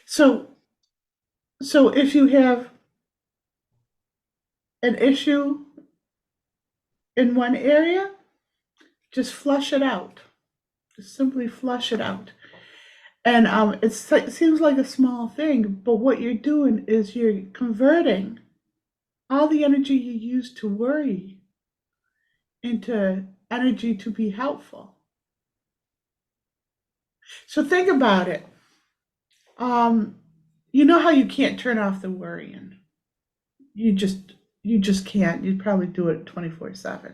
So, so if you have an issue in one area, just flush it out. Just simply flush it out. And it seems like a small thing, but what you're doing is you're converting all the energy you use to worry into energy to be helpful. So think about it. Um, you know how you can't turn off the worrying. You just you just can't. You'd probably do it 24/7.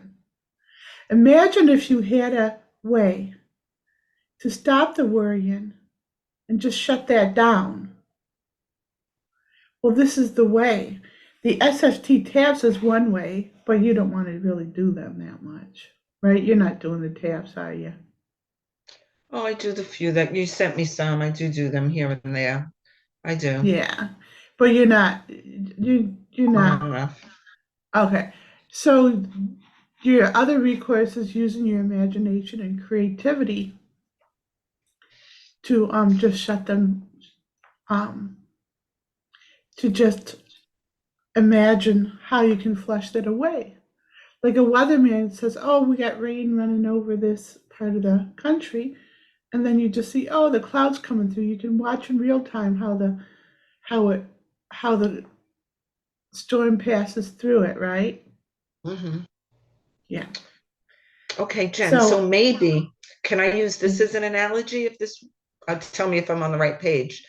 Imagine if you had a way to stop the worrying and just shut that down. Well, this is the way. The SFT taps is one way, but you don't want to really do them that much, right? You're not doing the taps, are you? Oh, I do the few that you sent me some. I do them here and there. I do. Yeah, but you're not. You're Not not. enough. Okay. So your other recourse is using your imagination and creativity to just shut them um to just imagine how you can flush that away. Like a weatherman says, "Oh, we got rain running over this part of the country," and then you just see, "Oh, the clouds coming through." You can watch in real time how it how the storm passes through it, right? Hmm. Yeah. Okay, Jen. So So maybe can I use this as an analogy? If this, tell me if I'm on the right page.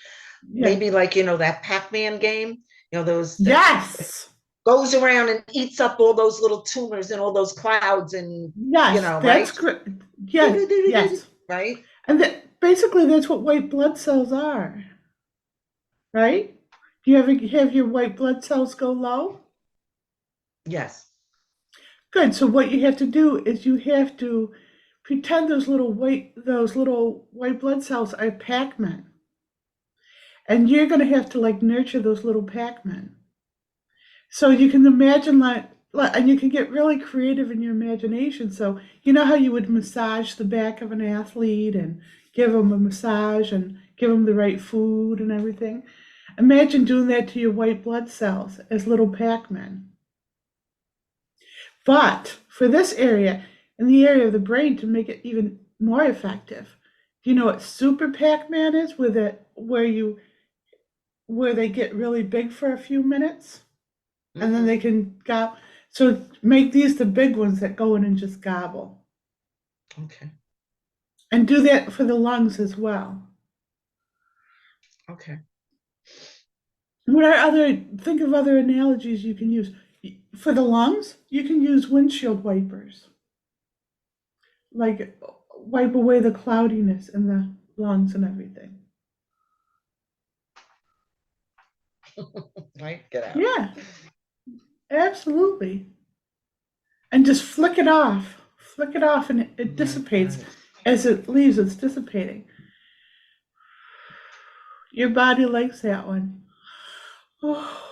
yeah. Maybe like that Pac-Man game. Those that Yes. goes around and eats up all those little tumors and all those clouds and Yes, that's right? great. Yeah, yes. Right? And that basically that's what white blood cells are, right? Do you ever have your white blood cells go low? Yes. Good. So what you have to do is you have to pretend those little white blood cells are Pac-Men. And you're gonna have to like nurture those little Pac-Men. So you can imagine and you can get really creative in your imagination. So you know how you would massage the back of an athlete and give them a massage and give them the right food and everything. Imagine doing that to your white blood cells as little Pac-Men. But for this area, in the area of the brain, to make it even more effective, do you know what Super Pac-Man is? Where they get really big for a few minutes and then Hmm. they can go. So make these the big ones that go in and just gobble, Okay. and do that for the lungs as well. Okay. What are other? Think of other analogies you can use for the lungs. You can use windshield wipers, like wipe away the cloudiness in the lungs and everything. Right. Get out. Yeah, absolutely. And just flick it off, and it Right. dissipates Right. as it leaves. It's dissipating. Your body likes that one. Oh,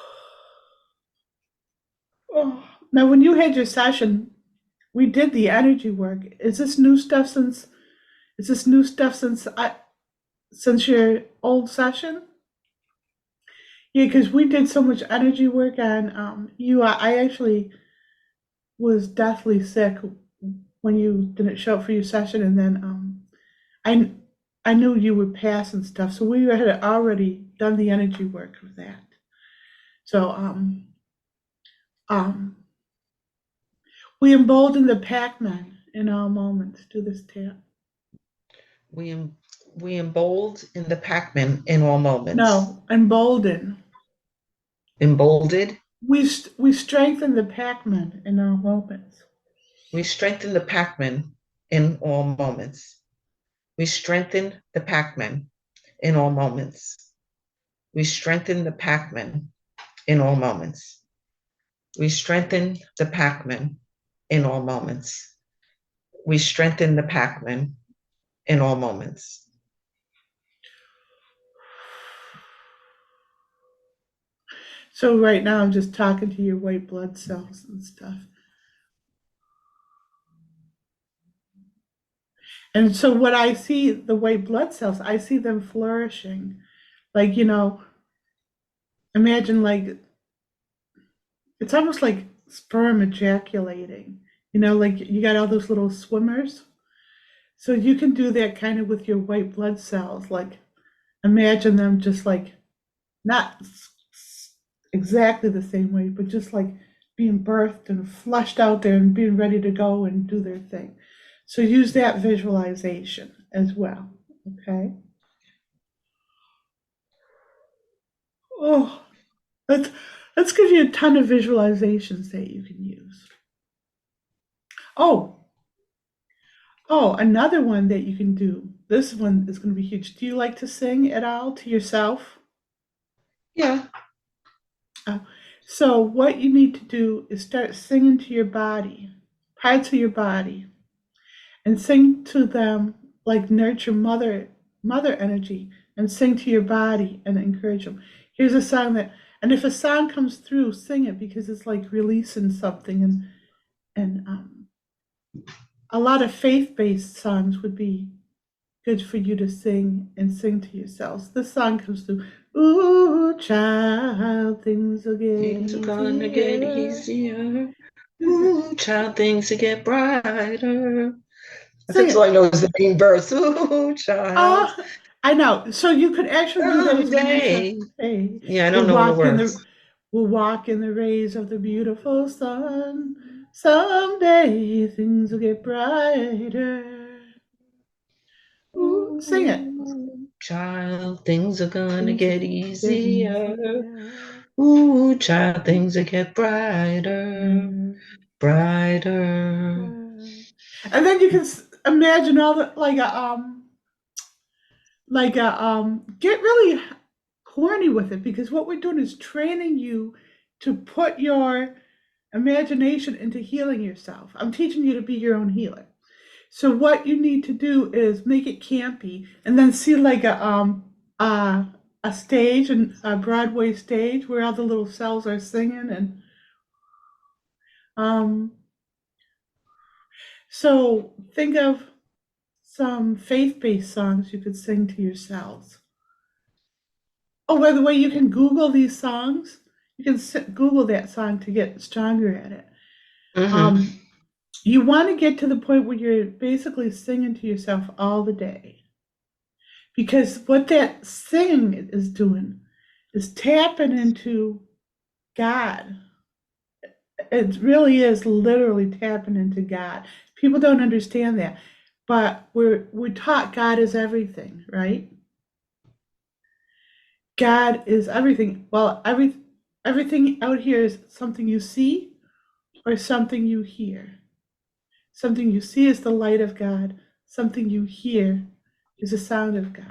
oh. Now, when you had your session, we did the energy work. Is this new stuff since your old session? Yeah, because we did so much energy work on you. I actually was deathly sick when you didn't show up for your session, and then I I knew you would pass and stuff, so we had already done the energy work with that. So um we embolden the Pac-Man in all moments to this tap. We em- we embold in the Pac-Man in all moments. No, embolden. Emboldened. We strengthen the Pac-Man in our moments. We strengthen the Pac-Man in all moments. We strengthen the Pac-Man in all moments. We strengthen the Pac-Man in all moments. We strengthen the Pac-Man in all moments. We strengthen the Pac-Man in all moments. So right now I'm just talking to your white blood cells and stuff. And so what I see, the white blood cells, I see them flourishing Like, imagine like it's almost like sperm ejaculating. Like you got all those little swimmers. So you can do that kind of with your white blood cells. Like imagine them just like not exactly the same way, but just like being birthed and flushed out there and being ready to go and do their thing. So use that visualization as well. Okay. Oh, let's let's give you a ton of visualizations that you can use. Oh, another one that you can do. This one is going to be huge. Do you like to sing at all to yourself? Yeah. Uh, so what you need to do is start singing to your body, parts of your body, and sing to them like nurture mother energy, and sing to your body and encourage them. Here's a song and if a song comes through, sing it because it's like releasing something. And a lot of faith-based songs would be good for you to sing and sing to yourselves. This song comes through. Ooh, child, things will get Things are gonna get easier. easier. Ooh, child, things will get brighter. Sing That's all I it. know is the main verse. Ooh, child. Oh, I know. So you could actually do that as mantra. Someday. Hey, Yeah, I we'll don't know the walk in words. the we'll walk in the rays of the beautiful sun. Someday things will get brighter. Ooh, sing it. Ooh, child, things are gonna Things will get get easier. easier. Ooh, child, things will get brighter, And brighter. then you can imagine all the get really corny with it, because what we're doing is training you to put your imagination into healing yourself. I'm teaching you to be your own healer. So what you need to do is make it campy, and then see like uh, a stage, and a Broadway stage where all the little cells are singing. And um, so think of some faith-based songs you could sing to yourselves. Oh, by the way, you can Google these songs. You can Google that song to get stronger at it. Mm-hmm. Um, you want to get to the point where you're basically singing to yourself all the day. Because what that sing is doing is tapping into God. It really is literally tapping into God. People don't understand that. But we're taught God is everything, right? God is everything. Well, everything out here is something you see or something you hear. Something you see is the light of God. Something you hear is the sound of God.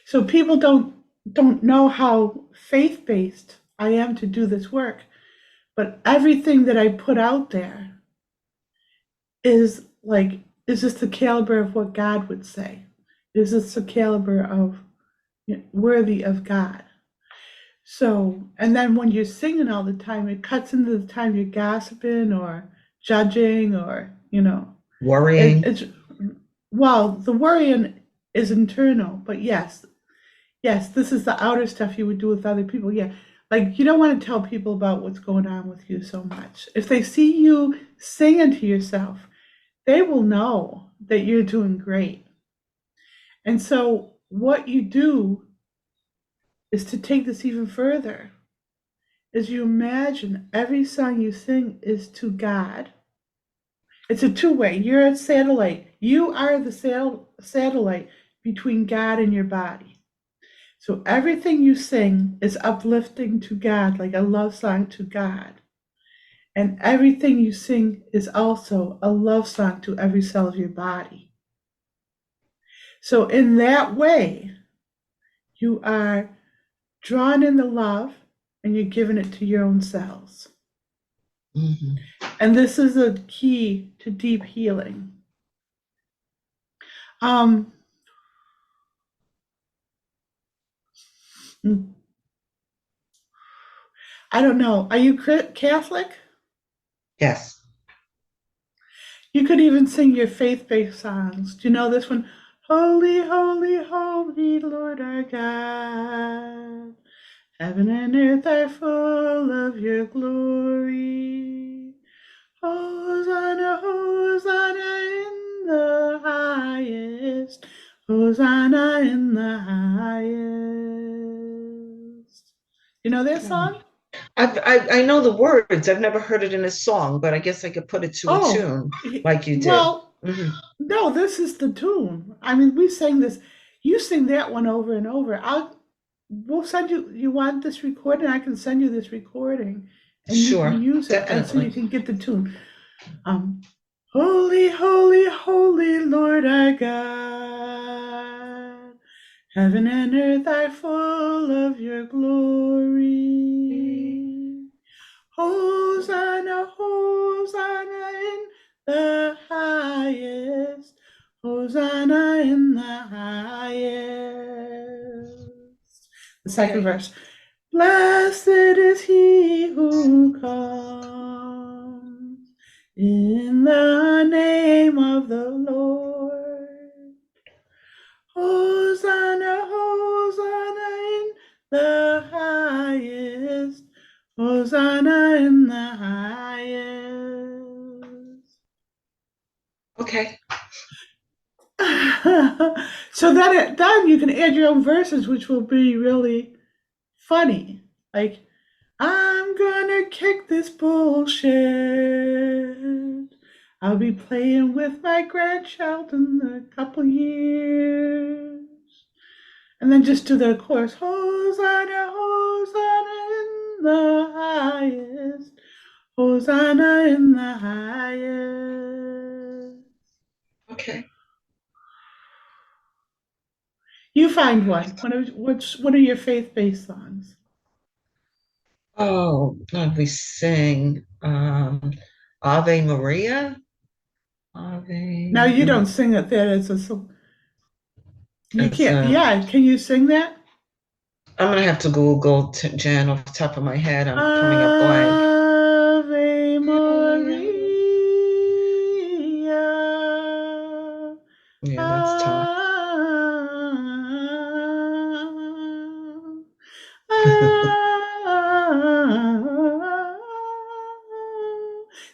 So people don't know how faith-based I am to do this work, but everything that I put out there is like, is this the caliber of what God would say? Is this the caliber of worthy of God? So, and then when you're singing all the time, it cuts into the time you're gossiping or judging, or, Worrying. it's, well, the worrying is internal, but yes, this is the outer stuff you would do with other people. Yeah. Like you don't want to tell people about what's going on with you so much. If they see you singing to yourself, they will know that you're doing great. And so what you do is to take this even further. Is you imagine every song you sing is to God. It's a two-way. You're a satellite. You are the satellite between God and your body. So everything you sing is uplifting to God, like a love song to God. And everything you sing is also a love song to every cell of your body. So in that way, you are drawn in the love, and you're giving it to your own cells. Mm-hmm. And this is a key to deep healing. Um, I don't know. Are you Catholic? Yes. You could even sing your faith-based songs. Do you know this one? Holy, holy, holy, Lord our God. Heaven and earth are full of your glory. Hosanna, Hosanna in the highest. Hosanna in the highest. You know that song? I know the words. I've never heard it in a song, but I guess I could put it to a Oh, tune like you did. well, Hmm. no, this is the tune. I mean, we sang this. You sing that one over and over. We'll send you. You want this recording? I can send you this recording, and you can Sure, use it, and so you definitely. can get the tune. Um, Holy, holy, holy Lord our God, heaven and earth are full of your glory. Hosanna, Hosanna in the highest. Hosanna in the highest. The second Okay. verse. Blessed is he who comes in the name of the Lord. Hosanna, Hosanna in the highest. Hosanna in the highest. Okay. So then you can add your own verses, which will be really funny. Like, I'm gonna kick this bullshit. I'll be playing with my grandchild in a couple years. And then just do the chorus. Hosanna, Hosanna in the highest. Hosanna in the highest. Okay. You find one. What are your faith-based songs? Oh, God, we sing Ave Maria. Now Ave. you don't sing it there as a you As can't. Yeah, can you sing that? I'm gonna have to Google Jan off the top of my head. I'm coming up blank. Ave Yeah, Maria. that's tough. Ah, ah.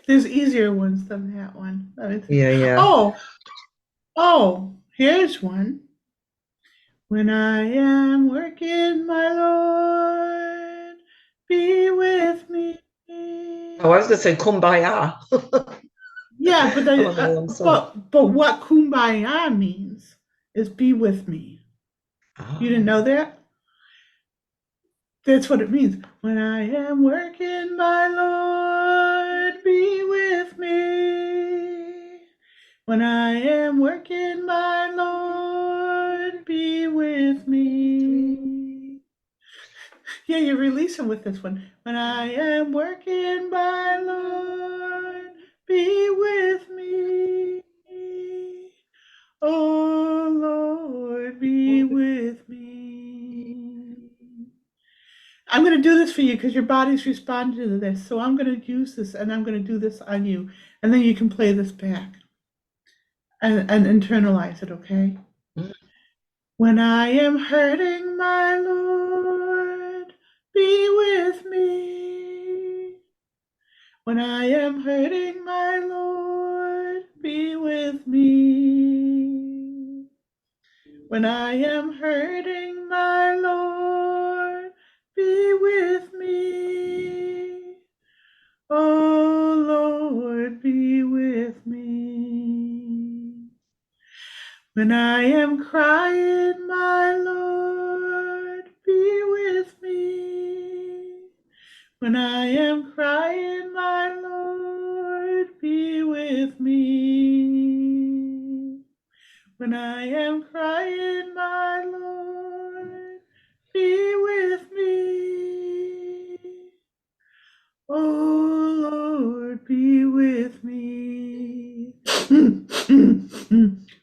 There's easier ones than that one. Yeah, yeah. Oh, oh, here's one. When I am working, my Lord, be with me. Oh, I was gonna say Kumbaya. Yeah, but I'm on the wrong song. what kumbaya means is be with me. You didn't know Oh, that? That's what it means. When I am working, my Lord, be with me. When I am working, my Lord, be with me. Yeah, you release him with this one. When I am working, my Lord, be with me. Oh Lord, be with me. I'm going to do this for you because your body's responding to this. So I'm going to use this and I'm going to do this on you. And then you can play this back and internalize it, okay? mm, When I am hurting, my Lord, be with me. When I am hurting, my Lord, be with me. When I am hurting, my Lord, be with me. Oh Lord, be with me. When I am crying, my Lord, be with me. When I am crying, my Lord, be with me. When I am crying, my Lord, be with me. Oh Lord, be with me.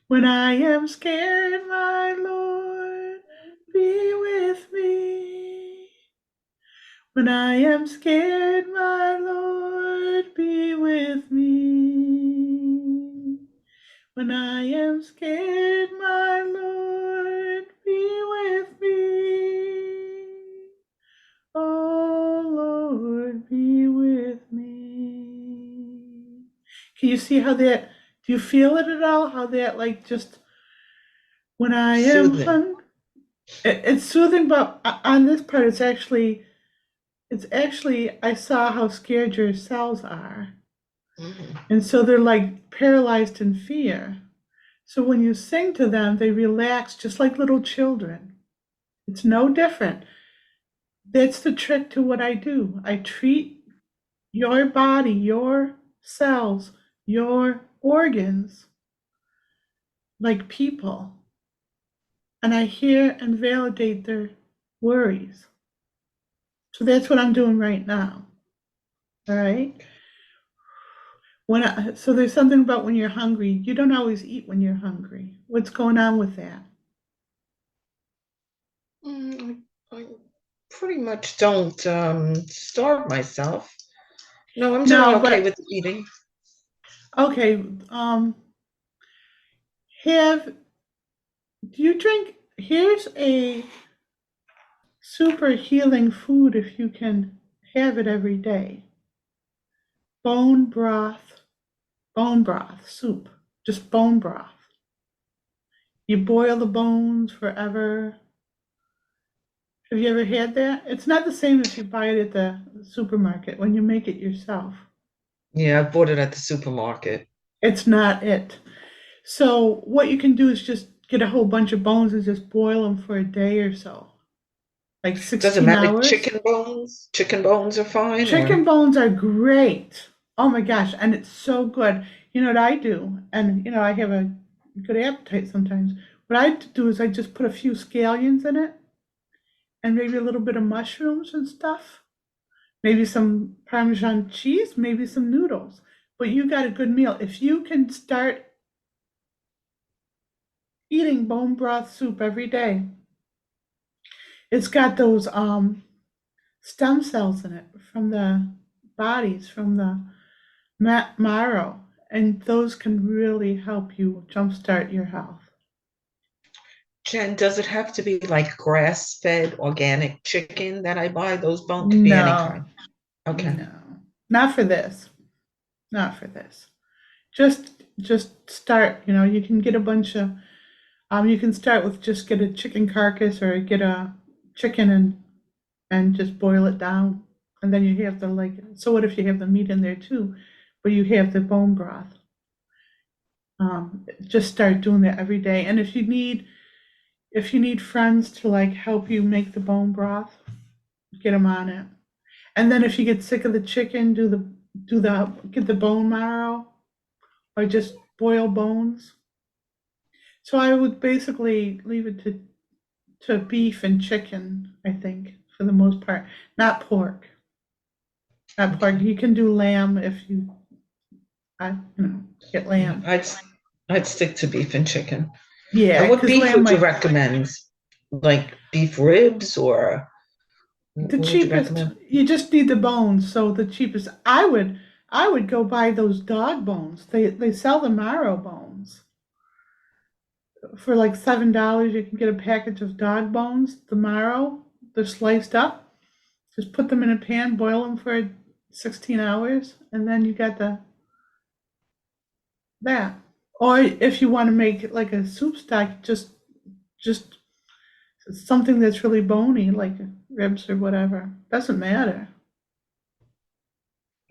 When I am scared, my Lord, be with me. When I am scared, my Lord, be with me. When I am scared, my Lord, be with me. Oh Lord, be with me. Can you see how that, do you feel it at all? How that, like, just when I am Soothing. hungry, it's soothing, but on this part, it's actually, I saw how scared your cells are. Mhm. And so they're like paralyzed in fear. So when you sing to them, they relax just like little children. It's no different. That's the trick to what I do. I treat your body, your cells, your organs like people. And I hear and validate their worries. So that's what I'm doing right now. All right. So there's something about when you're hungry. You don't always eat when you're hungry. What's going on with that? I pretty much don't starve myself. No, I'm doing No, okay but with eating. okay. Have Do you drink? Here's a super healing food if you can have it every day. Bone broth, bone broth soup, just bone broth. You boil the bones forever. Have you ever had that? It's not the same if you buy it at the supermarket when you make it yourself. Yeah, I bought it at the supermarket. It's not it. So what you can do is just get a whole bunch of bones and just boil them for a day or so, like Doesn't 16 matter. hours. Chicken bones? Chicken bones are fine, Chicken or bones are great. Oh my gosh, and it's so good. You know what I do? And I have a good appetite sometimes. What I do is I just put a few scallions in it and maybe a little bit of mushrooms and stuff. Maybe some Parmesan cheese, maybe some noodles. But you got a good meal. If you can start eating bone broth soup every day, it's got those stem cells in it from the bodies, from the marrow, and those can really help you jumpstart your health. Jen, does it have to be like grass-fed organic chicken that I buy? Those bones could be any No, kind. Okay. no, not for this. Not for this. Just start. You can get a bunch of. You can start with just get a chicken carcass or get a chicken and just boil it down, and then you have the like. So what if you have the meat in there too, but you have the bone broth? Just start doing that every day, and if you need friends to like help you make the bone broth, get them on it. And then if you get sick of the chicken, get the bone marrow or just boil bones. So I would basically leave it to beef and chicken, I think, for the most part. Not pork. Not pork. Okay. You can do lamb if get Yeah, lamb. I'd stick to beef and chicken. And Yeah, what because beef lamb would you might recommend? Like beef ribs, or the what would you cheapest. recommend? You just need the bones, so the cheapest. I would go buy those dog bones. They sell the marrow bones for like $7. You can get a package of dog bones, the marrow. They're sliced up. Just put them in a pan, boil them for 16 hours, and then you got that. Or if you want to make like a soup stock, just something that's really bony, like ribs or whatever. Doesn't matter.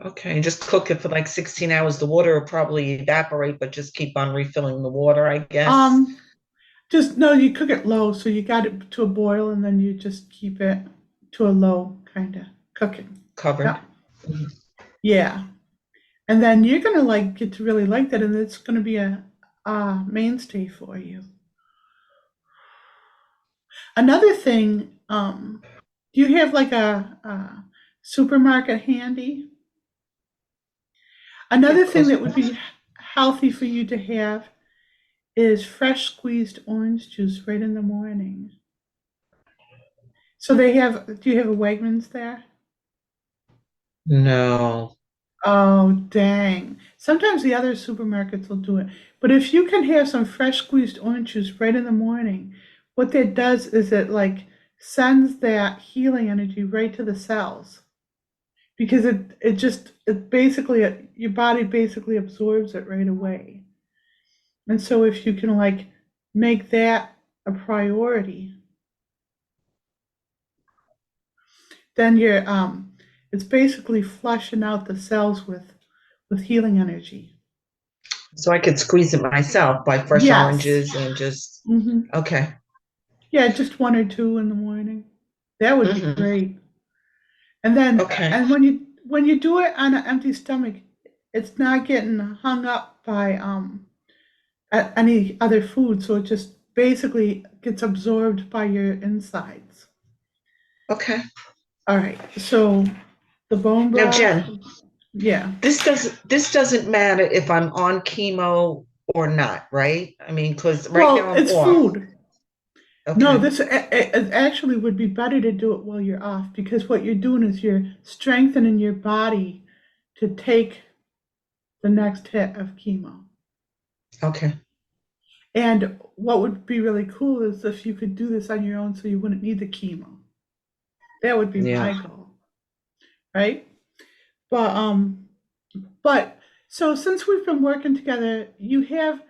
Okay, just cook it for like 16 hours. The water will probably evaporate, but just keep on refilling the water, I guess. Um, just no, you cook it low, so you got it to a boil, and then you just keep it to a low kind of cooking. Covered. Yeah, Mhm. yeah, and then you're gonna like get to really like that, and it's gonna be a mainstay for you. Another thing, do you have like a supermarket handy? Yeah, Another thing close that by. would be healthy for you to have is fresh squeezed orange juice right in the morning. So do you have a Wegmans there? No. Oh, dang. Sometimes the other supermarkets will do it. But if you can have some fresh squeezed orange juice right in the morning, what that does is it like sends that healing energy right to the cells because it basically your body basically absorbs it right away. And so if you can like make that a priority, then you're it's basically flushing out the cells with healing energy. So I could squeeze it myself by fresh Yes. oranges and just, Hmm. okay. Yeah, just one or two in the morning. That would be Hmm. great. And then Okay. and when you do it on an empty stomach, it's not getting hung up by any other food, so it just basically gets absorbed by your insides. Okay. All right. So the bone Now, broth, Jen, yeah. this doesn't matter if I'm on chemo or not, right? I mean, because right now Well, I'm it's off. food. No, Okay. this it actually would be better to do it while you're off because what you're doing is you're strengthening your body to take the next hit of chemo. Okay. And what would be really cool is if you could do this on your own so you wouldn't need the chemo. That would be Yeah. my goal, right? But but so since we've been working together, you have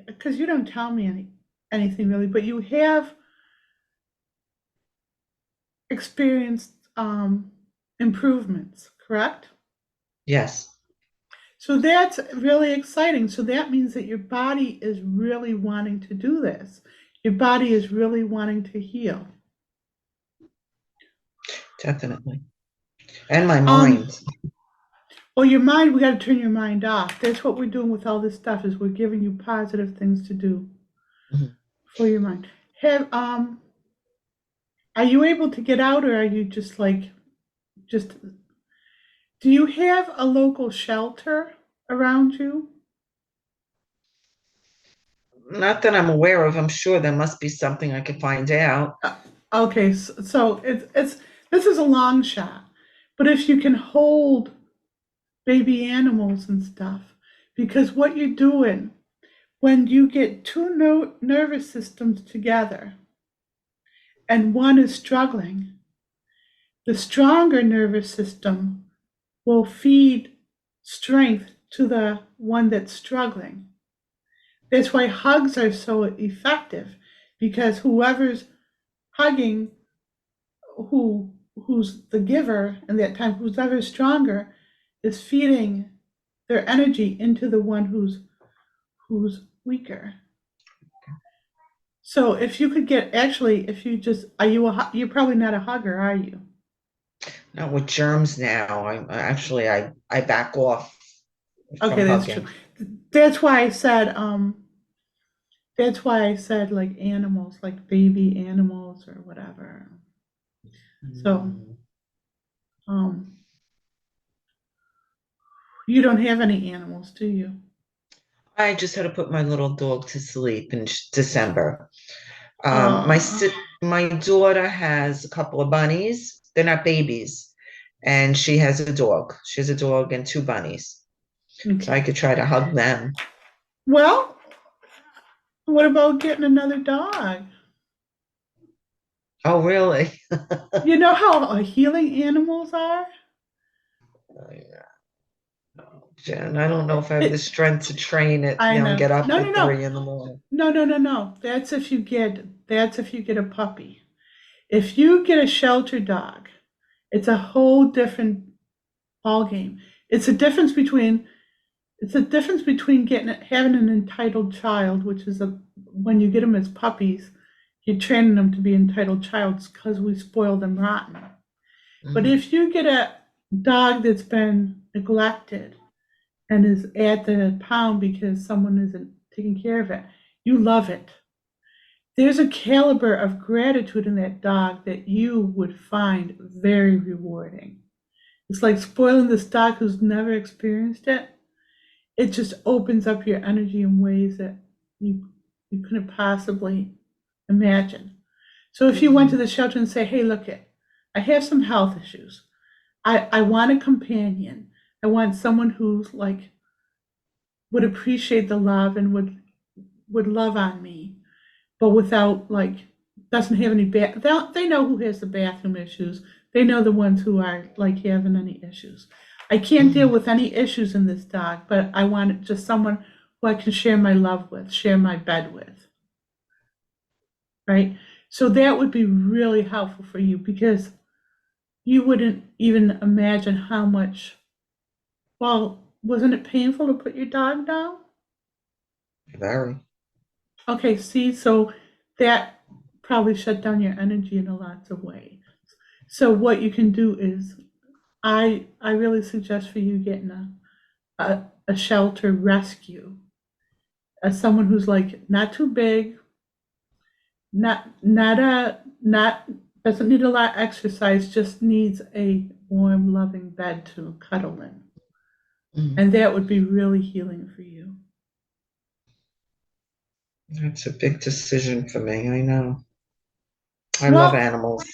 because you don't tell me anything really, but you have experienced improvements, correct? Yes. So that's really exciting. So that means that your body is really wanting to do this. Your body is really wanting to heal. Definitely. And my Um, mind. well, your mind, we got to turn your mind off. That's what we're doing with all this stuff is we're giving you positive things to do Mhm. for your mind. Have are you able to get out or are you just do you have a local shelter around you? Not that I'm aware of. I'm sure there must be something I could find out. Uh, okay, so it's this is a long shot, but if you can hold baby animals and stuff, because what you're doing when you get two nervous systems together and one is struggling, the stronger nervous system will feed strength to the one that's struggling. That's why hugs are so effective because whoever's hugging who's the giver in that time, who's ever stronger, is feeding their energy into the one who's weaker. So if you could get actually, if you just are you're probably not a hugger, are you? Not with germs now. I back off from Okay, that's true. hugging. That's why I said that's why I said like animals, like baby animals or whatever. So Mm. um you don't have any animals, do you? I just had to put my little dog to sleep in December. Uh My daughter has a couple of bunnies. They're not babies, and she has a dog. She has a dog and two bunnies. So I okay. could try to hug them. Well, what about getting another dog? Oh, really? You know how healing animals are? Jen, I don't know if I have the It, strength to train it, I and know. get up No, no, at no. 3 in the morning. No. That's if you get a puppy. If you get a shelter dog, it's a whole different ball game. It's a difference between it's a difference between getting having an entitled child, which is a when you get them as puppies, you're training them to be entitled childs because we spoil them rotten. But Mhm. if you get a dog that's been neglected and is at the pound because someone isn't taking care of it, you love it. There's a caliber of gratitude in that dog that you would find very rewarding. It's like spoiling this dog who's never experienced it. It just opens up your energy in ways that you couldn't possibly imagine. So if you went to Mhm. the shelter and say, "Hey, look it, I have some health issues. I want a companion. I want someone who's like would appreciate the love and would love on me, but without like doesn't have any they know who has the bathroom issues. They know the ones who are like having any issues. I can't deal Mhm. with any issues in this dog, but I want just someone who I can share my love with, share my bed with, right? So that would be really helpful for you because you wouldn't even imagine how much. Well, wasn't it painful to put your dog down? Very. Okay, see, so that probably shut down your energy in a lots of ways. So what you can do is I really suggest for you getting a shelter rescue as someone who's like not too big, not doesn't need a lot of exercise, just needs a warm, loving bed to cuddle in. Mhm. And that would be really healing for you. That's a big decision for me. I know. I love Well, animals.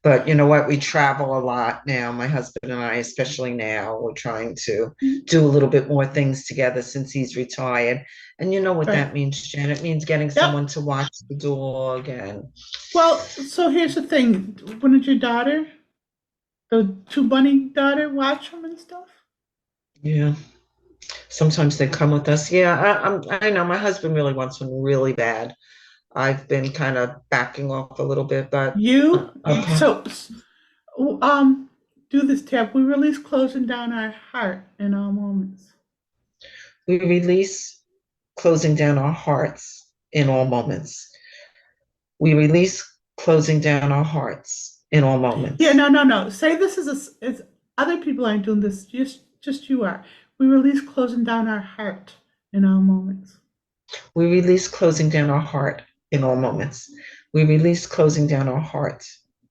But you know what? We travel a lot now. My husband and I, especially now, we're trying to do a little bit more things together since he's retired. And you know what right. that means, Jen? It means getting Yep. someone to watch the dog and Well, so here's the thing. Wouldn't your daughter, the two bunny daughter, watch them and stuff? yeah. Sometimes they come with us. Yeah, I know my husband really wants one really bad. I've been kind of backing off a little bit, but You, okay. so, um, do this tab. We release closing down our heart in all moments. We release closing down our hearts in all moments. We release closing down our hearts in all Yeah, moments. no, no, no. Say this is it's other people aren't doing this. Just you are. We release closing down our heart in all moments. We release closing down our heart in all moments. We release closing down our heart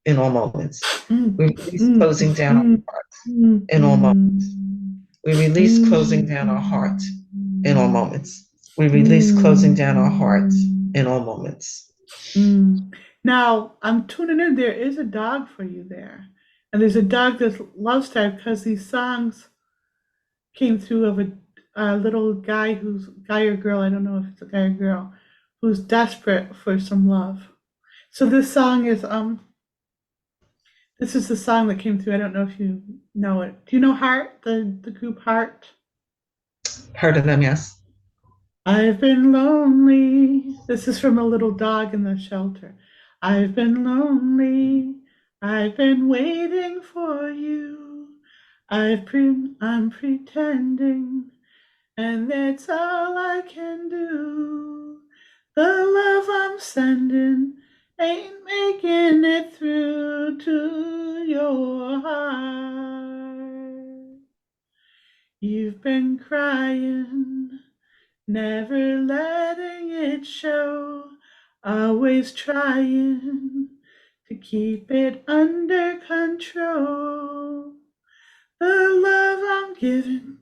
in all moments. Mm, We release mm, closing down our mm, heart mm, in all moments. mm, We release closing mm, down our heart in all mm, moments. We release closing down our heart in mm. all moments. Mm. Now, I'm tuning in. There is a dog for you there. And there's a dog that loves that because these songs came through of a little guy who's guy or girl, I don't know if it's a guy or girl, who's desperate for some love. So this song is this is the song that came through. I don't know if you know it. Do you know Heart, the group Heart? Heard of them, yes. I've been lonely. This is from a little dog in the shelter. I've been lonely. I've been waiting for you. I'm pretending, and that's all I can do. The love I'm sending ain't making it through to your heart. You've been crying, never letting it show, always trying to keep it under control. The love I'm giving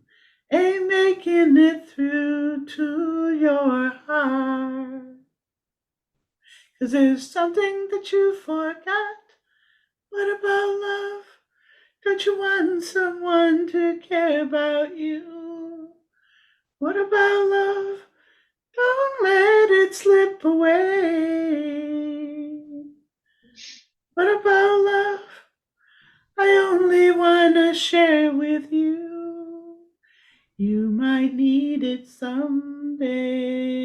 ain't making it through to your heart. 'Cause there's something that you forgot. What about love? Don't you want someone to care about you? What about love? Don't let it slip away. What about love? I only wanna share with you. You might need it someday.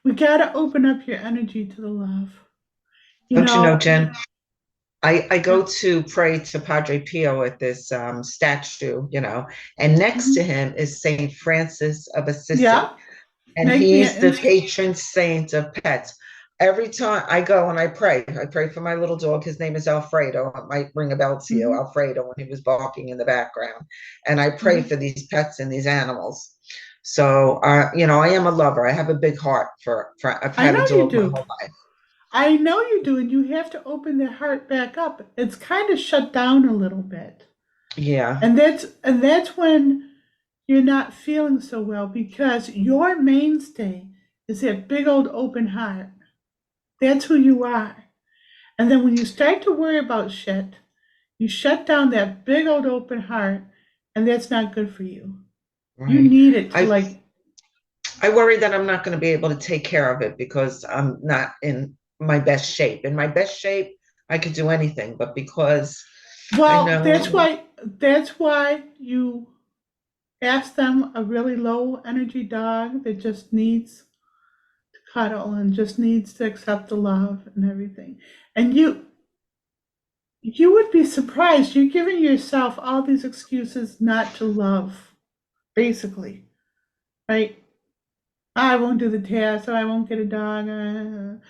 We gotta open up your energy to the love. You Don't you know, know, Jen? I yeah. go to pray to Padre Pio at this statue, and next to Mhm. him is Saint Francis of Assisi. Yeah. And Make me he's an the patron saint of pets. Every time I go and I pray for my little dog. His name is Alfredo. It might ring a bell to you, Mhm. Alfredo, when he was barking in the background. And I pray Mhm. for these pets and these animals. So, I am a lover. I have a big heart for. I've I had a know you dog my do. whole life. I know you do, and you have to open their heart back up. It's kind of shut down a little bit. Yeah. And that's when you're not feeling so well because your mainstay is that big old open heart. That's who you are. And then when you start to worry about shit, you shut down that big old open heart, and that's not good for you. You Right. need it to I like, I worry that I'm not going to be able to take care of it because I'm not in my best shape. In my best shape, I could do anything, but because I well, know that's why you ask them a really low energy dog that just needs to cuddle and just needs to accept the love and everything. And you would be surprised. You're giving yourself all these excuses not to love, basically, right? I won't do the task, or I won't get a dog,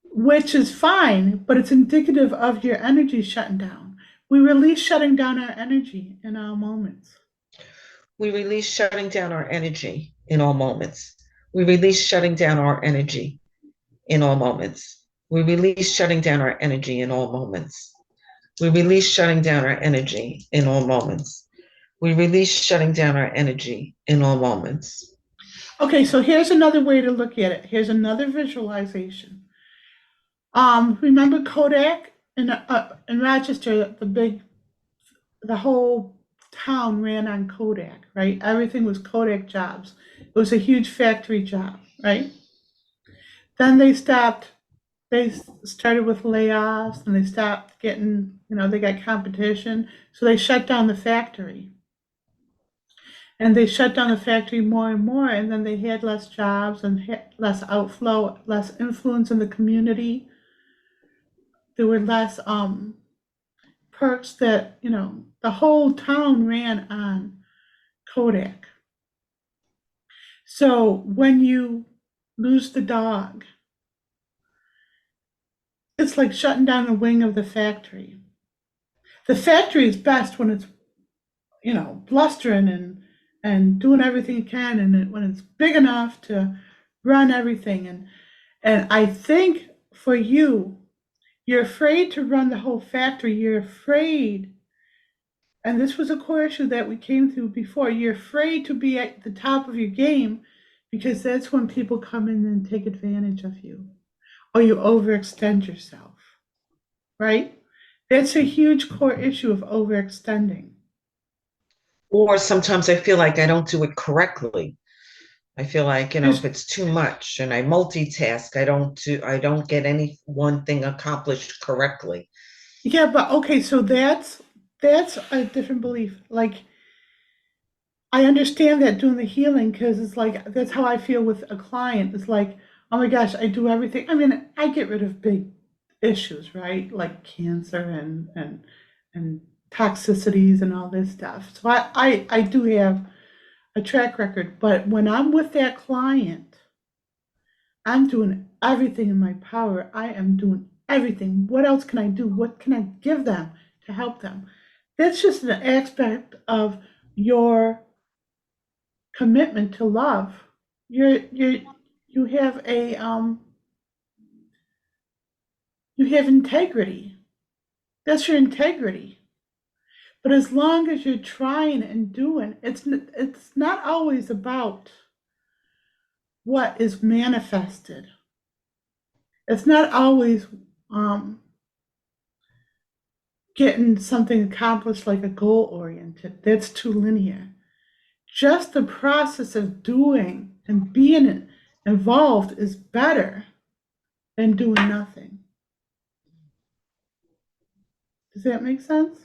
which is fine, but it's indicative of your energy shutting down. We release shutting down our energy in our moments. we release shutting down our energy in all moments. We release shutting down our energy in all moments. We release shutting down our energy in all moments. We release shutting down our energy in all moments. We release shutting down our energy in all moments. Okay, so here's another way to look at it. Here's another visualization. Remember Kodak in Rochester, the whole town ran on Kodak, right? Everything was Kodak jobs. It was a huge factory job, right? Then they started with layoffs and they stopped getting, they got competition. So they shut down the factory. And they shut down the factory more and more. And then they had less jobs and less outflow, less influence in the community. There were less perks that, the whole town ran on Kodak. So when you lose the dog, it's like shutting down a wing of the factory. The factory is best when it's, blustering and doing everything it can, and when it's big enough to run everything. And I think for you, you're afraid to run the whole factory. You're afraid, and this was a core issue that we came through before. You're afraid to be at the top of your game because that's when people come in and take advantage of you, or you overextend yourself, right? That's a huge core issue of overextending. Or sometimes I feel like I don't do it correctly. I feel like, if There's it's too much and I multitask, I don't get any one thing accomplished correctly. Yeah, but okay, so that's a different belief. Like I understand that doing the healing because it's like that's how I feel with a client. It's like, oh my gosh, I do everything. I mean, I get rid of big issues, right? Like cancer and toxicities and all this stuff. So I do have a track record, but when I'm with that client, I'm doing everything in my power. I am doing everything. What else can I do? What can I give them to help them? That's just an aspect of your commitment to love. You have you have integrity. That's your integrity. But as long as you're trying and doing, it's not always about what is manifested. It's not always um, getting something accomplished like a goal oriented. That's too linear. Just the process of doing and being involved is better than doing nothing. Does that make sense?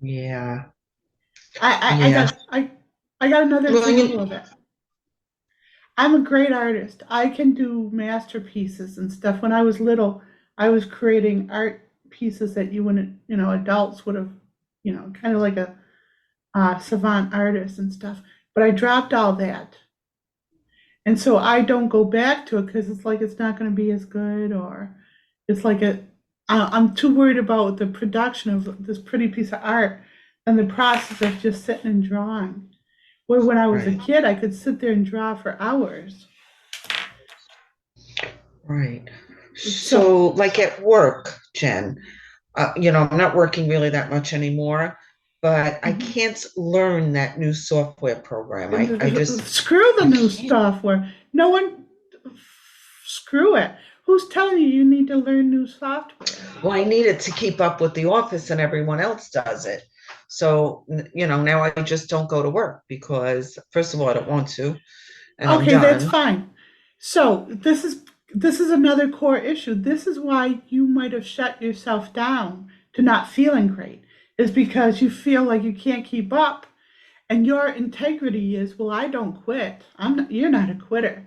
Yeah. I Yeah. got I got another Well, example of it. I'm a great artist. I can do masterpieces and stuff. When I was little, I was creating art pieces that you wouldn't, adults would have, kind of like a savant artist and stuff. But I dropped all that. And so I don't go back to it because it's like it's not going to be as good, or it's like I'm too worried about the production of this pretty piece of art and the process of just sitting and drawing. Where when I was a right, kid, I could sit there and draw for hours. right. So, So, like at work, Jen, I'm not working really that much anymore, but I Mhm. can't learn that new software program. I just, Screw the I new can't. software. No one, screw it. Who's telling you you need to learn new software? Well, I need it to keep up with the office and everyone else does it. So, now I just don't go to work because, first of all, I don't want to, and I'm Okay, that's done. fine. So this is another core issue. This is why you might have shut yourself down to not feeling great, is because you feel like you can't keep up, and your integrity is, well, I don't quit. You're not a quitter.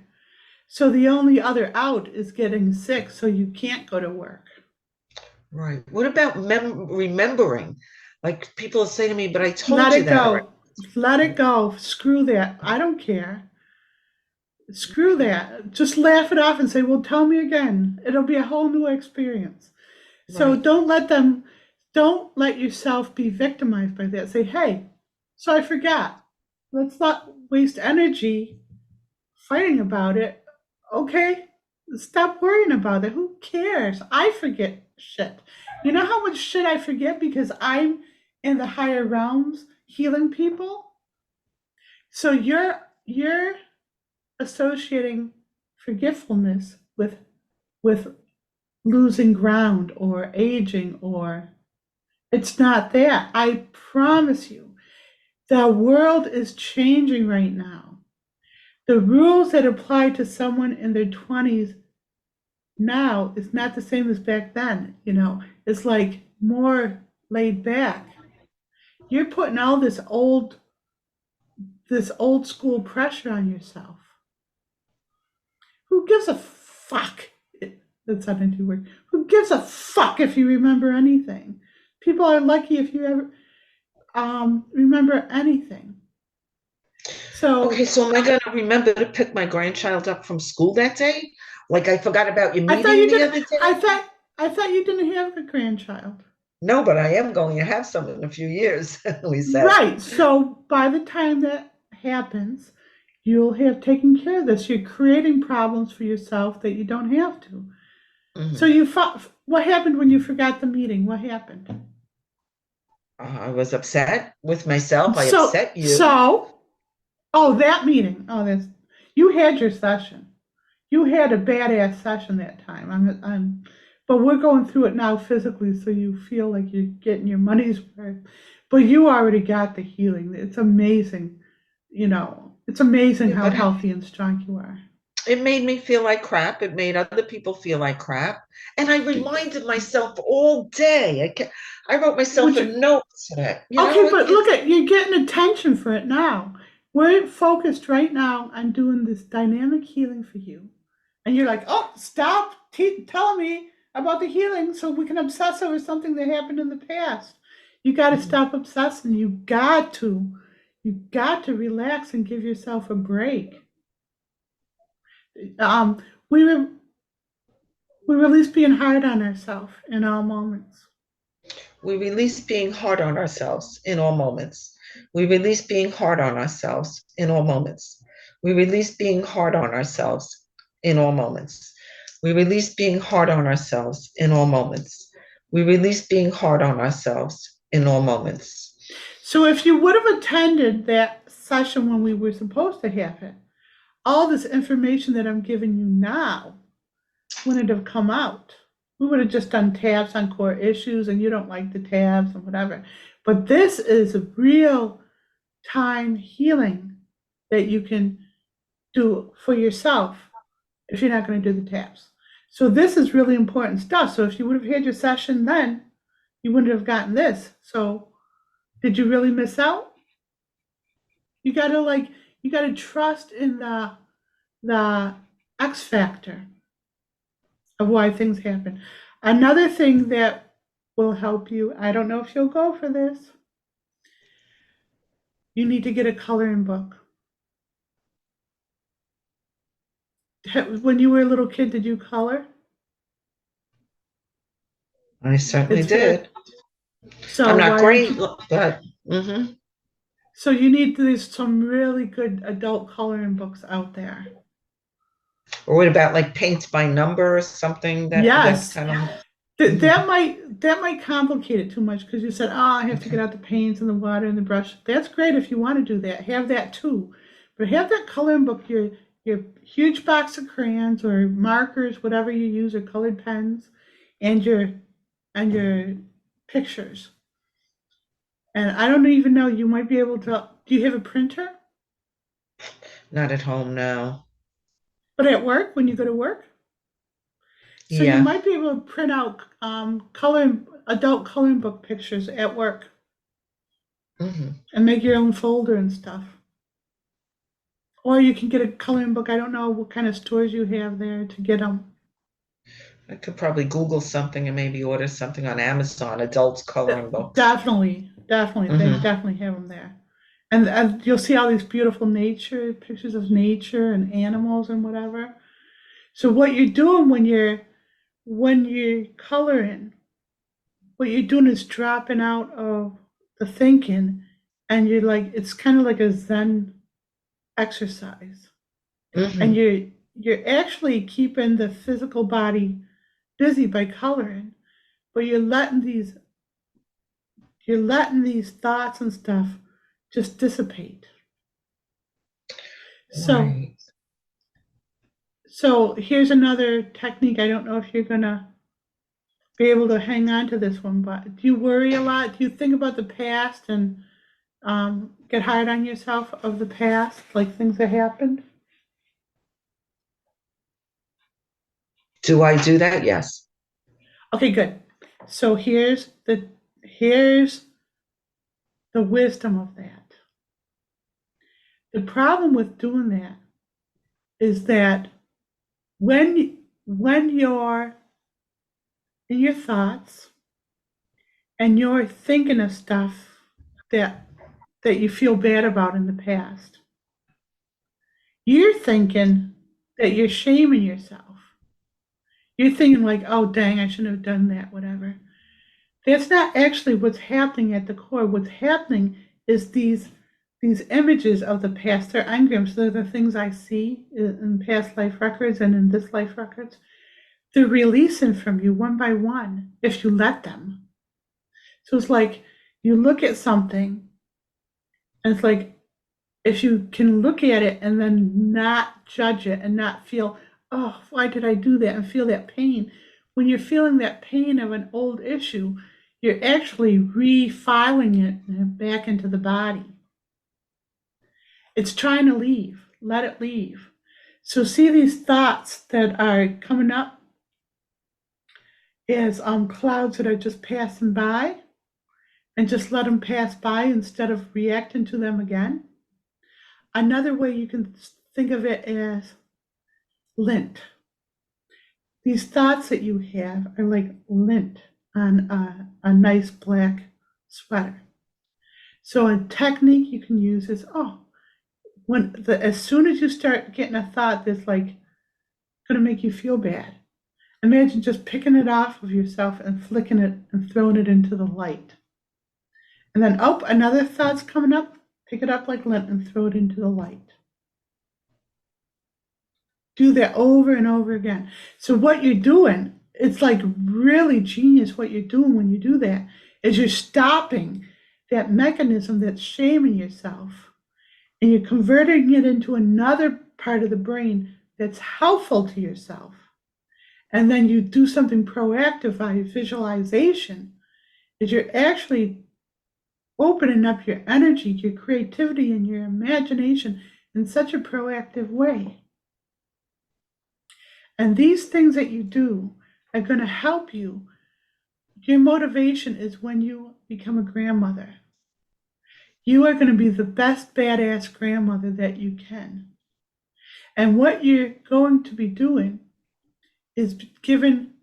So the only other out is getting sick, so you can't go to work. Right. What about remembering? Like people say to me, but I Let told you it that already. go. Let it go. Screw that. I don't care. Screw that. Just laugh it off and say, well, tell me again. It'll be a whole new experience. So Right. don't let yourself be victimized by that. Say, hey, so I forgot. Let's not waste energy fighting about it. Okay, stop worrying about it. Who cares? I forget shit. You know how much shit I forget because I'm in the higher realms healing people? So you're associating forgetfulness with losing ground or aging, or it's not that. I promise you, the world is changing right now. The rules that apply to someone in their 20s now is not the same as back then. It's like more laid back. You're putting all this old school pressure on yourself. Who gives a fuck? That's not a new word. Who gives a fuck if you remember anything? People are lucky if you ever remember anything. Okay, So so am I going to remember to pick my grandchild up from school that day? Like I forgot about your I thought meeting you the did. other I day? thought I thought you didn't have a grandchild. No, but I am going to have some in a few years, we said. Right. So by the time that happens, you'll have taken care of this. You're creating problems for yourself that you don't have to. So Mhm. what happened when you forgot the meeting? What happened? I was upset with myself. I So upset you. so oh, that meeting. Oh, you had your session. You had a badass session that time. But we're going through it now physically, so you feel like you're getting your money's worth. But you already got the healing. It's amazing. It's amazing Yeah, how but healthy and strong you are. it made me feel like crap. It made other people feel like crap. And I reminded myself all day. I wrote myself Which a note today. Okay, but look at you're getting attention for it now. We're focused right now on doing this dynamic healing for you. And you're like, oh, stop telling me about the healing so we can obsess over something that happened in the past. You got to Mhm. stop obsessing. You got to. You got to relax and give yourself a break. Um, we re- we release being hard on ourselves in all moments. We release being hard on ourselves in all moments. We release being hard on ourselves in all moments. We release being hard on ourselves in all moments. We release being hard on ourselves in all moments. We release being hard on ourselves in all moments. So if you would have attended that session when we were supposed to have it, all this information that I'm giving you now wouldn't have come out. We would have just done tabs on core issues, and you don't like the tabs and whatever. But this is a real time healing that you can do for yourself if you're not going to do the tabs. So this is really important stuff. So if you would have had your session then, you wouldn't have gotten this. So did you really miss out? You gotta trust in the X factor of why things happen. Another thing that will help you, I don't know if you'll go for this, you need to get a coloring book. When you were a little kid, did you color? I certainly It's very, did. I'm so not why don't great, you, but mhm. so you need, there's some really good adult coloring books out there. Or what about like paint by number or something that Yes, kind of. That might complicate it too much because you said, "Oh, I have to get Okay. out the paints and the water and the brush." That's great if you want to do that. Have that too, but have that coloring book, your huge box of crayons or markers, whatever you use, or colored pens, and your pictures. And I don't even know, you might be able to. Do you have a printer? Not at home now. But at work, when you go to work, so you Yeah. might be able to print out adult coloring book pictures at work Hmm. and make your own folder and stuff. Or you can get a coloring book. I don't know what kind of stores you have there to get them. I could probably Google something and maybe order something on Amazon, adults coloring books. Definitely, definitely, they Hmm. definitely have them there. And you'll see all these beautiful nature pictures of nature and animals and whatever. So what you're doing when you're coloring, what you're doing is dropping out of the thinking, and you're like, it's kind of like a Zen exercise, and Hmm. you're actually keeping the physical body busy by coloring, but you're letting these thoughts and stuff just dissipate. So Right. so here's another technique. I don't know if you're gonna be able to hang on to this one, but do you worry a lot? Do you think about the past and get hard on yourself of the past, like things that happened? Do I do that? Yes. Okay, good. So here's the wisdom of that. The problem with doing that is that when you're in your thoughts and you're thinking of stuff that that you feel bad about in the past, you're thinking that you're shaming yourself. You're thinking like, "Oh, dang, I shouldn't have done that," whatever. That's not actually what's happening at the core. What's happening is these images of the past. They're engrams. They're the things I see in past life records and in this life records. They're releasing from you one by one if you let them. So it's like you look at something, and it's like if you can look at it and then not judge it and not feel, "Oh, why did I do that?" and feel that pain. When you're feeling that pain of an old issue, you're actually refiling it back into the body. It's trying to leave. Let it leave. So see these thoughts that are coming up as clouds that are just passing by, and just let them pass by instead of reacting to them again. Another way you can think of it as lint. These thoughts that you have are like lint on a nice black sweater. So a technique you can use is, as soon as you start getting a thought that's like going to make you feel bad, imagine just picking it off of yourself and flicking it and throwing it into the light. And then, oh, another thought's coming up, pick it up like lint and throw it into the light. Do that over and over again. So what you're doing, it's like really genius what you're doing when you do that, is you're stopping that mechanism that's shaming yourself, and you're converting it into another part of the brain that's helpful to yourself. And then you do something proactive by visualization, is you're actually opening up your energy, your creativity, and your imagination in such a proactive way. And these things that you do are going to help you. Your motivation is when you become a grandmother. You are going to be the best badass grandmother that you can. And what you're going to be doing is giving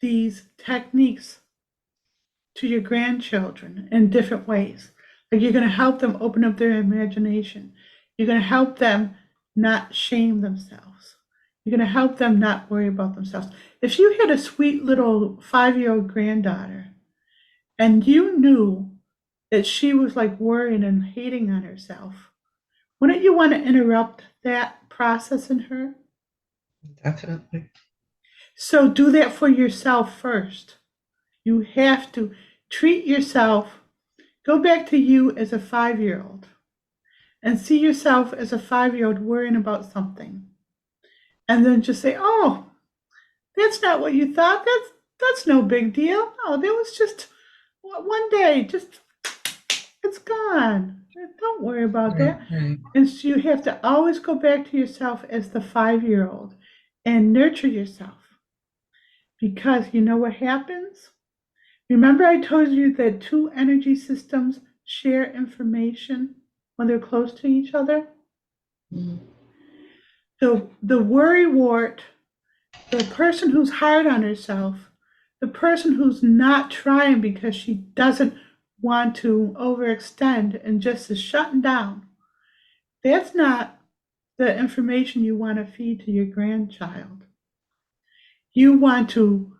these techniques to your grandchildren in different ways. Like you're going to help them open up their imagination. You're going to help them not shame themselves. You're going to help them not worry about themselves. If you had a sweet little 5-year-old granddaughter and you knew that she was like worrying and hating on herself, wouldn't you want to interrupt that process in her? Definitely. So do that for yourself first. You have to treat yourself. Go back to you as a 5 year old and see yourself as a 5 year old worrying about something. And then just say, oh, that's not what you thought. That's no big deal. No, that was just one day. Just it's gone. Don't worry about Right, that. right, And so you have to always go back to yourself as the 5 year old and nurture yourself. Because you know what happens? Remember, I told you that two energy systems share information when they're close to each other? mhm, The worry wart, the person who's hard on herself, the person who's not trying because she doesn't want to overextend and just is shutting down, that's not the information you want to feed to your grandchild. You want to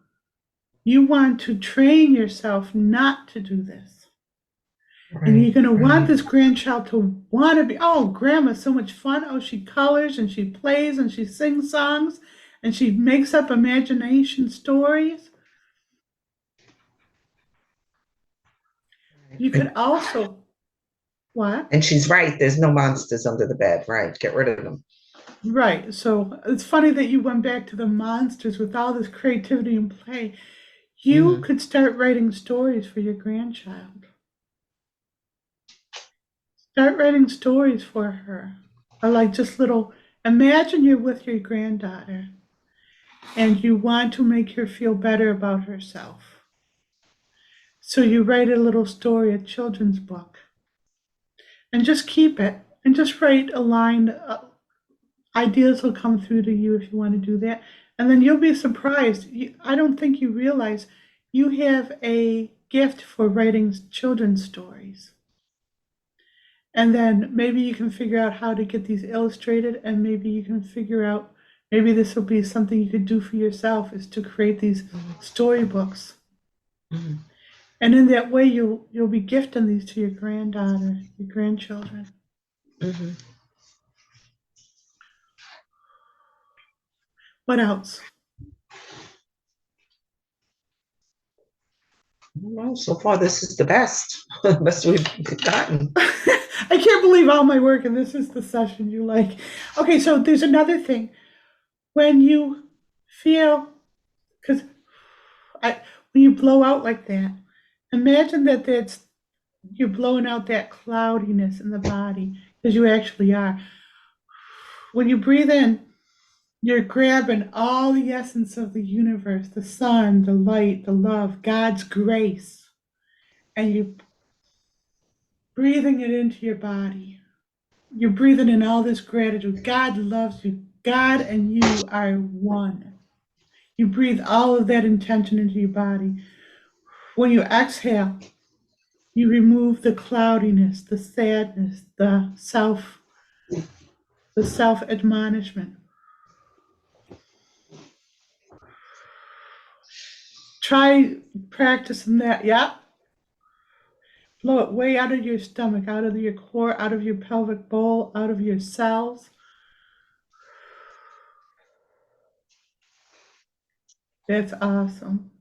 you want to train yourself not to do this. And right, you're going to want right. this grandchild to want to be, oh, grandma's so much fun. Oh, she colors and she plays and she sings songs and she makes up imagination stories. You could And, also, what? and she's right. There's no monsters under the bed. Right. Get rid of them. Right. So it's funny that you went back to the monsters with all this creativity and play. You Hmm. could start writing stories for your grandchild. Start writing stories for her. Or like just little, imagine you're with your granddaughter and you want to make her feel better about herself. So you write a little story, a children's book, and just keep it and just write a line. Ideas will come through to you if you want to do that. And then you'll be surprised. I don't think you realize you have a gift for writing children's stories. And then maybe you can figure out how to get these illustrated, and maybe you can figure out maybe this will be something you could do for yourself is to create these storybooks. Hmm. And in that way you'll be gifting these to your granddaughter, your grandchildren. Hmm. What else? Well, so far this is the best, best we've gotten. I can't believe all my work and this is the session you like. Okay, so there's another thing. When you feel, because I when you blow out like that, imagine that that's you're blowing out that cloudiness in the body because you actually are. When you breathe in, you're grabbing all the essence of the universe, the sun, the light, the love, God's grace, and you're breathing it into your body. You're breathing in all this gratitude. God loves you. God and you are one. You breathe all of that intention into your body. When you exhale, you remove the cloudiness, the sadness, the self admonishment. Try practicing that. Yeah. Blow it way out of your stomach, out of your core, out of your pelvic bowl, out of your cells. That's awesome.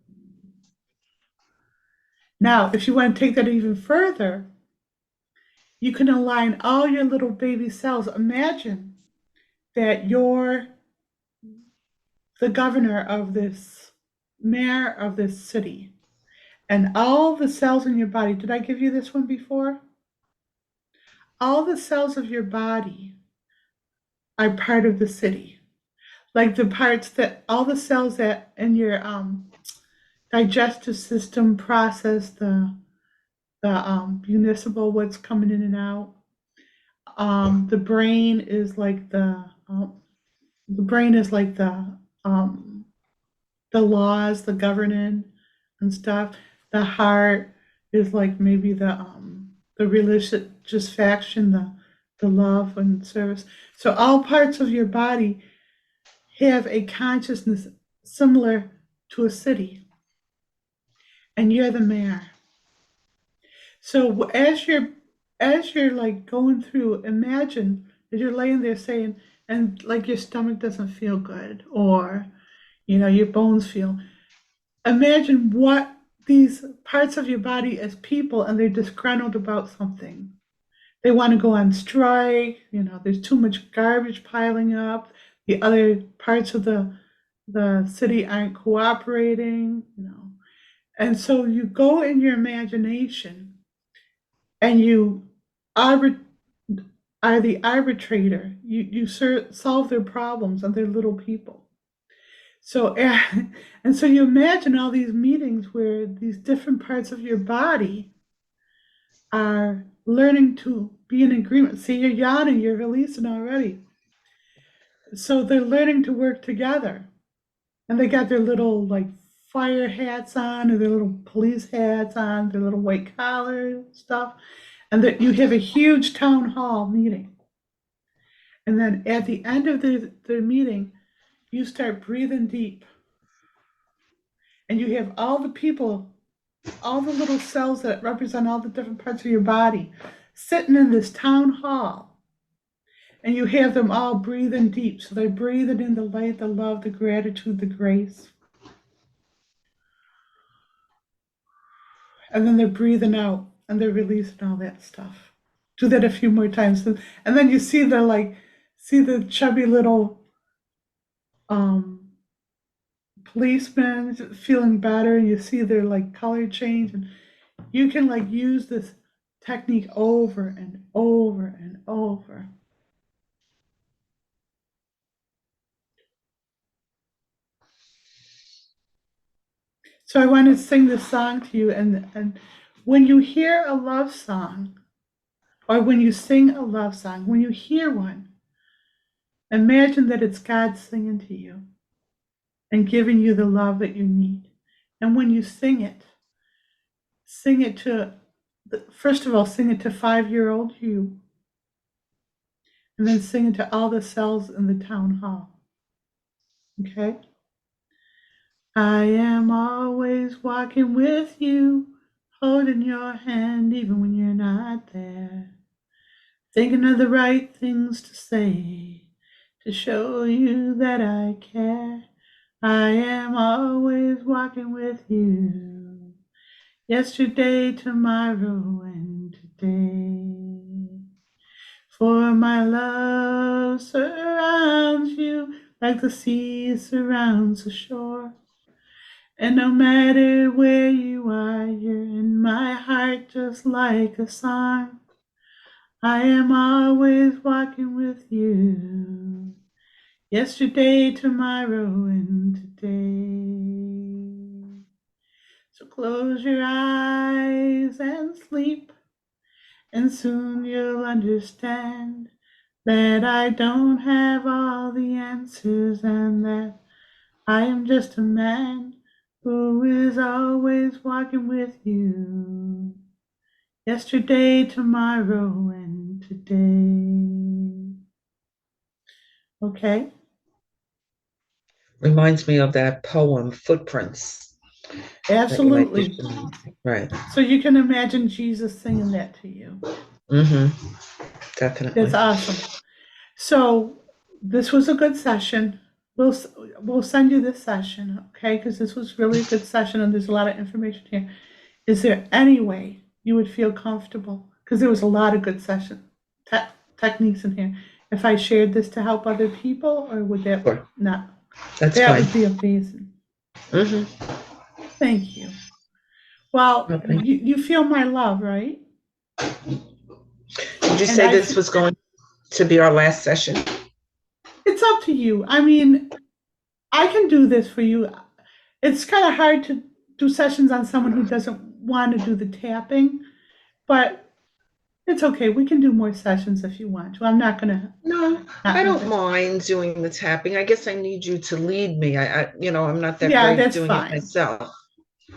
Now, if you want to take that even further, you can align all your little baby cells. Imagine that you're the governor of this, mayor of this city, and all the cells in your body. Did I give you this one before? All the cells of your body are part of the city. Like the parts that, all the cells that in your digestive system process the municipal what's coming in and out. The brain is like the brain is like the laws, the governing and stuff. The heart is like maybe the religious faction, the love and service. So all parts of your body have a consciousness similar to a city, and you're the mayor. So as you're like going through, imagine that you're laying there saying, and like your stomach doesn't feel good, or Your bones feel. Imagine what these parts of your body as people, and they're disgruntled about something. They want to go on strike. There's too much garbage piling up. The other parts of the city aren't cooperating. And so you go in your imagination and you are the arbitrator. You solve their problems, and they're little people. So, and so you imagine all these meetings where these different parts of your body are learning to be in agreement. See, you're yawning, you're releasing already. So they're learning to work together. And they got their little like fire hats on, or their little police hats on, their little white collar stuff. And that you have a huge town hall meeting. And then at the end of the meeting, you start breathing deep. And you have all the people, all the little cells that represent all the different parts of your body sitting in this town hall. And you have them all breathing deep. So they're breathing in the light, the love, the gratitude, the grace. And then they're breathing out and they're releasing all that stuff. Do that a few more times. And then you see the chubby little policemen feeling better, and you see their like color change, and you can like use this technique over and over and over. So I want to sing this song to you, and when you hear a love song, or when you sing a love song, when you hear one, imagine that it's God singing to you and giving you the love that you need. And when you sing it to, first of all, sing it to 5-year-old you, and then sing it to all the cells in the town hall. Okay? I am always walking with you, holding your hand even when you're not there, thinking of the right things to say to show you that I care. I am always walking with you, yesterday, tomorrow, and today. For my love surrounds you like the sea surrounds the shore. And no matter where you are, you're in my heart just like a song. I am always walking with you, yesterday, tomorrow, and today. So close your eyes and sleep, and soon you'll understand that I don't have all the answers, and that I am just a man who is always walking with you, yesterday, tomorrow, and today. Okay? Reminds me of that poem, Footprints, that you might be Absolutely. familiar with. Right. So you can imagine Jesus singing that to you. Mm-hmm. Definitely. That's awesome. So this was a good session. We'll send you this session, okay? Because this was really a good session, and there's a lot of information here. Is there any way you would feel comfortable? Because there was a lot of good techniques in here. If I shared this to help other people, or would that Sure. not? That's That fine. would be amazing. Mm-hmm. Thank you. Well, Well, thank you feel my love, right? Did you And say this was going to be our last session? it's up to you. I mean, I can do this for you. It's kind of hard to do sessions on someone who doesn't want to do the tapping, but it's okay. We can do more sessions if you want to. I'm not gonna. No, I don't mind doing the tapping. I guess I need you to lead me. I'm not that Yeah, great that's doing it fine. myself.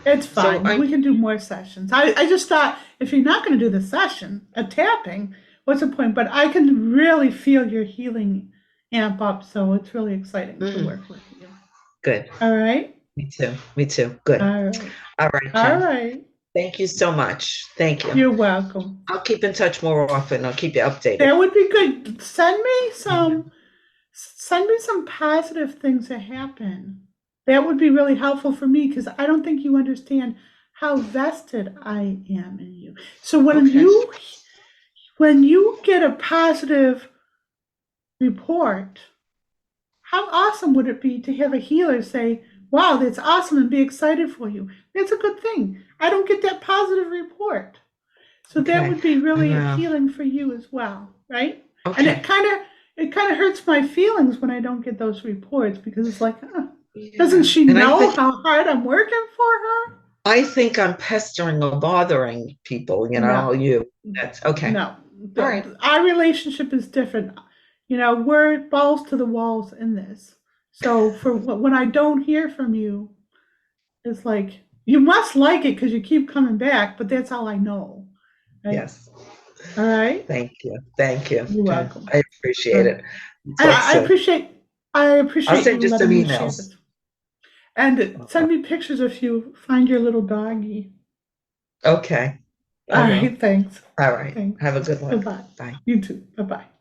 It's So fine. We can do more sessions. I just thought if you're not going to do the session, a tapping, what's the point? But I can really feel your healing amp up, so it's really exciting to work with you. Good. All right? Me too. Me too. Good. All right. All right, All Jen. right. Thank you so much. Thank you. You're welcome. I'll keep in touch more often. I'll keep you updated. That would be good. Send me some positive things that happen That would be really helpful for me because I don't think you understand how vested I am in you. So Okay. when you get a positive report, how awesome would it be to have a healer say, "Wow, that's awesome," and be excited for you? That's a good thing. I don't get that positive report. So that Okay. would be I really know. healing for you as well, right? And Okay. it kind of hurts my feelings when I don't get those reports because it's like, doesn't Yeah. she And I know think how hard I'm working for her? I'm pestering or bothering people, No, that's okay. no. All right. Our relationship is different. We're balls to the walls in this. So for when I don't hear from you, it's like you must like it because you keep coming back, but that's all I know, right? Yes. All right. Thank you. Thank you. You're welcome. I All appreciate right. it. And Talk I soon. appreciate I I'll appreciate send you you some letting me share emails. this. And send me pictures if you find your little doggy. Okay. I All will. right, thanks. All right. Thanks. Have a good one. Bye-bye. Bye. You too. Bye-bye.